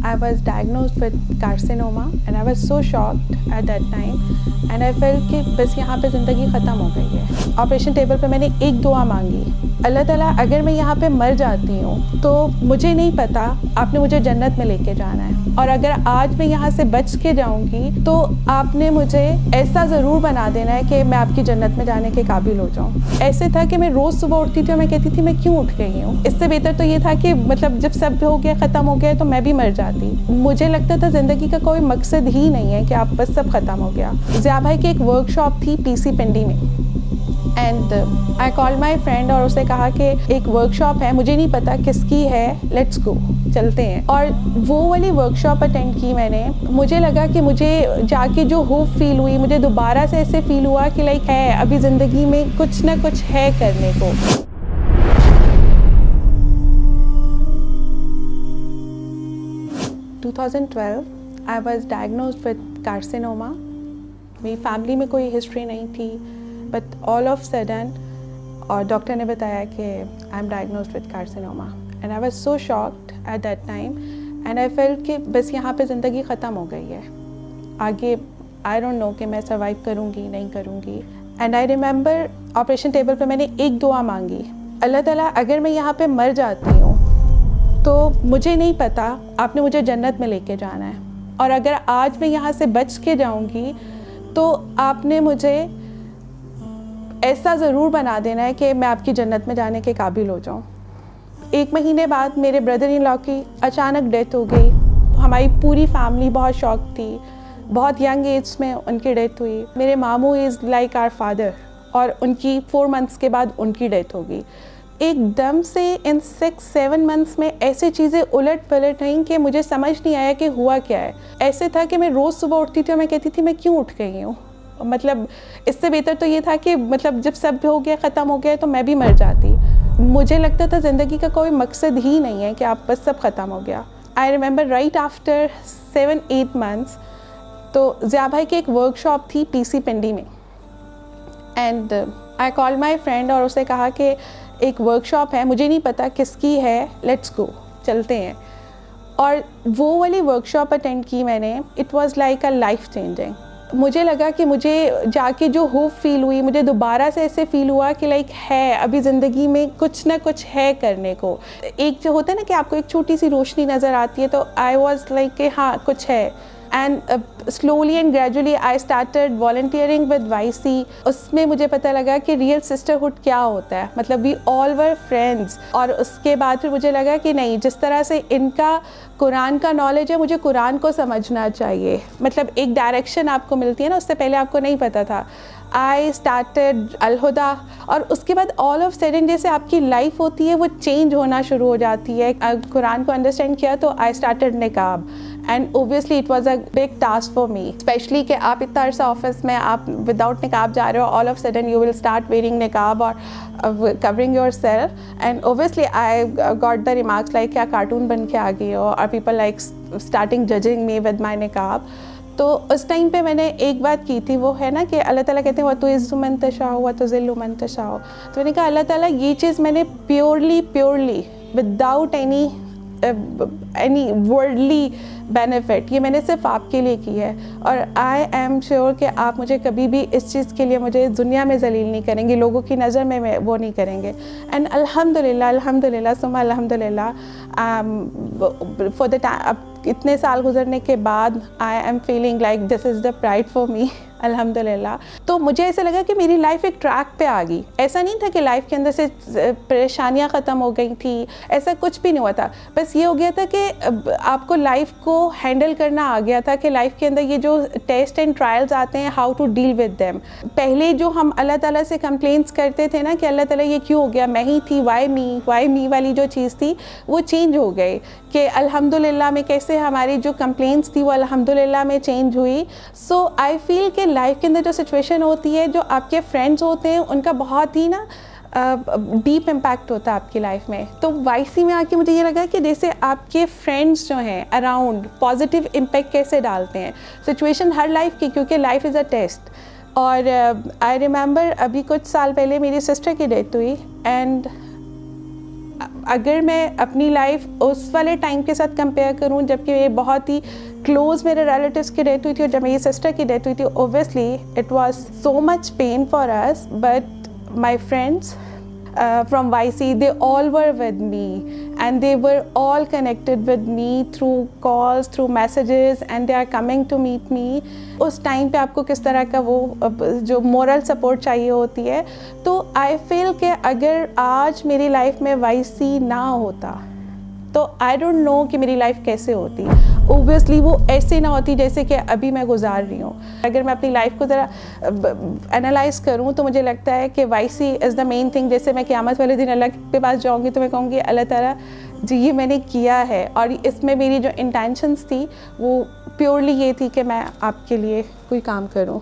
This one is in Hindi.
I was diagnosed with carcinoma and I was so shocked at that time and I felt कि बस यहाँ पे ज़िंदगी ख़त्म हो गई है। ऑपरेशन टेबल पे मैंने एक दुआ मांगी, अल्लाह ताला अगर मैं यहाँ पे मर जाती हूँ तो मुझे नहीं पता, आपने मुझे जन्नत में लेके जाना है, और अगर आज मैं यहाँ से बच के जाऊँगी तो आपने मुझे ऐसा ज़रूर बना देना है कि मैं आपकी जन्नत में जाने के काबिल हो जाऊँ। ऐसे था कि मैं रोज़ सुबह उठती थी और मैं कहती थी मैं क्यों उठ गई हूँ। इससे बेहतर तो ये था कि मतलब जब सब हो गया, ख़त्म हो गया, तो मैं भी मर जाती। मुझे लगता था ज़िंदगी का कोई मकसद ही नहीं है कि आप बस सब ख़त्म हो गया। ज़िया भाई की एक वर्कशॉप थी पीसी पिंडी में and I call my friend और उसे कहा कि एक वर्कशॉप है, मुझे नहीं पता किसकी है, लेट्स गो, चलते हैं। और वो वाली वर्कशॉप अटेंड की मैंने। मुझे लगा कि मुझे जाके जो होप फील हुई, मुझे दोबारा से ऐसे फील हुआ कि लाइक है अभी ज़िंदगी में कुछ ना कुछ है करने को। In 2012 I was diagnosed with carcinoma। मेरी फैमिली में कोई हिस्ट्री नहीं थी, बट ऑल ऑफ सडन और डॉक्टर ने बताया कि I am diagnosed with carcinoma and I was so shocked at that time and I felt कि बस यहाँ पे ज़िंदगी ख़त्म हो गई है। आगे आई डोंट नो कि मैं सर्वाइव करूँगी नहीं करूँगी। And I remember operation table पे मैंने एक दुआ मांगी, अल्लाह ताला अगर मैं यहाँ पे मर जाती हूँ तो मुझे नहीं पता, आपने मुझे जन्नत में लेके जाना है, और अगर आज मैं यहाँ से बच के जाऊँगी तो आपने मुझे ऐसा ज़रूर बना देना है कि मैं आपकी जन्नत में जाने के काबिल हो जाऊँ। 1 महीने बाद मेरे ब्रदर इन लॉ की अचानक डेथ हो गई। हमारी पूरी फैमिली बहुत शॉक थी, बहुत यंग एज में उनकी डेथ हुई। मेरे मामू इज़ लाइक आवर फादर और उनकी 4 मंथ्स के बाद उनकी डेथ हो गई। एकदम से इन 6-7 मंथ्स में ऐसी चीज़ें उलट पलट रहीं कि मुझे समझ नहीं आया कि हुआ क्या है। ऐसे था कि मैं रोज़ सुबह उठती थी और मैं कहती थी मैं क्यों उठ गई हूँ। मतलब इससे बेहतर तो ये था कि मतलब जब सब हो गया, ख़त्म हो गया, तो मैं भी मर जाती। मुझे लगता था ज़िंदगी का कोई मकसद ही नहीं है कि आप बस सब ख़त्म हो गया। I remember right after 7-8 months तो ज़िया भाई की एक वर्कशॉप थी पीसी पिंडी में and I call my friend और उसे कहा कि एक वर्कशॉप है, मुझे नहीं पता किसकी है, लेट्स गो, चलते हैं। और वो वाली वर्कशॉप अटेंड की मैंने। It was like a life changing. मुझे लगा कि मुझे जाके जो होप फील हुई, मुझे दोबारा से ऐसे फील हुआ कि लाइक है अभी ज़िंदगी में कुछ ना कुछ है करने को। एक जो होता है ना कि आपको एक छोटी सी रोशनी नज़र आती है, तो आई वाज लाइक कि हाँ कुछ है। And slowly and gradually I started volunteering with YC. उसमें मुझे पता लगा कि रियल सिस्टरहुड क्या होता है, मतलब वी ऑल वर फ्रेंड्स। और उसके बाद फिर मुझे लगा कि नहीं, जिस तरह से इनका कुरान का नॉलेज है, मुझे कुरान को समझना चाहिए। मतलब एक डायरेक्शन आपको मिलती है ना, उससे पहले आपको नहीं पता था। आई स्टार्टेड अल-हुदा और उसके बाद ऑल ऑफ सडन जैसे आपकी लाइफ होती है वो चेंज होना शुरू हो जाती है। कुरान को अंडरस्टैंड किया तो आई स्टार्टेड निकाब and obviously it was a big task for me, specially कि आप इतना अर्सा ऑफिस में आप विदाउट निकाब जा रहे हो, all of sudden you will start wearing निकाब और covering yourself. And obviously I got the remarks like क्या कार्टून बन के आ गई हो, और people like starting judging me with my निकाब। तो उस टाइम पे मैंने एक बात की थी, वो है ना कि अल्लाह ताला कहते हैं व तो इज़्ज़ु मन तशाओ व तो ज़िल्लु मन तशाओ। तो मैंने कहा अल्लाह ताला ये चीज़ मैंने purely without any worldly benefit, ये मैंने सिर्फ आपके लिए की है, और आई एम श्योर कि आप मुझे कभी भी इस चीज़ के लिए मुझे दुनिया में जलील नहीं करेंगे, लोगों की नज़र में वो नहीं करेंगे। एंड अल्हम्दुलिल्लाह सुम्मा अल्हम्दुलिल्लाह फॉर द टाइम, इतने साल गुजरने के बाद I am feeling like this is the pride for me, अल्हम्दुलिल्लाह। तो मुझे ऐसा लगा कि मेरी लाइफ एक ट्रैक पे आ गई। ऐसा नहीं था कि लाइफ के अंदर से परेशानियां ख़त्म हो गई थी, ऐसा कुछ भी नहीं हुआ था। बस ये हो गया था कि आपको लाइफ को हैंडल करना आ गया था कि लाइफ के अंदर ये जो टेस्ट एंड ट्रायल्स आते हैं, how to deal with them. पहले जो हम अल्लाह ताला से कंप्लेंट्स करते थे ना कि अल्लाह ताला ये क्यों हो गया, मैं ही थी, वाई मी वाली जो चीज़ थी वो चेंज हो गई कि अल्हम्दुलिल्लाह में कैसे हमारी जो कंप्लेंट्स थी वो अल्हम्दुलिल्लाह में चेंज हुई। सो आई फील कि लाइफ के अंदर जो सिचुएशन होती है, जो आपके फ्रेंड्स होते हैं उनका बहुत ही ना डीप इम्पैक्ट होता है आपकी लाइफ में। तो वाईसी में आके मुझे ये लगा कि जैसे आपके फ्रेंड्स जो हैं अराउंड पॉजिटिव इम्पैक्ट कैसे डालते हैं सिचुएशन हर लाइफ की, क्योंकि लाइफ इज़ अ टेस्ट। और आई रिमेंबर अभी कुछ साल पहले मेरी सिस्टर की डेथ हुई एंड अगर मैं अपनी लाइफ उस वाले टाइम के साथ कंपेयर करूं जबकि ये बहुत ही क्लोज मेरे रिलेटिव्स की डेथ हुई थी और जब मेरी सिस्टर की डेथ हुई थी, obviously it was so much pain for us, but my friends from YC, they all were with me and they were all connected with me through calls, through messages, and they are coming to meet me. उस टाइम पे आपको किस तरह का वो जो मोरल सपोर्ट चाहिए होती है, तो आई फील कि अगर आज मेरी लाइफ में YC ना होता तो आई डोंट नो कि मेरी लाइफ कैसे होती। ओबियसली वो ऐसे ना होती जैसे कि अभी मैं गुजार रही हूँ। अगर मैं अपनी लाइफ को ज़रा एनालाइज करूँ तो मुझे लगता है कि YC is the main thing. जैसे मैं क़यामत वाले दिन अल्लाह के पास जाऊँगी तो मैं कहूँगी अल्लाह ताला जी ये मैंने किया है, और इसमें मेरी जो इंटेंशंस थी वो प्योरली ये थी कि मैं आपके लिए कोई काम करूँ।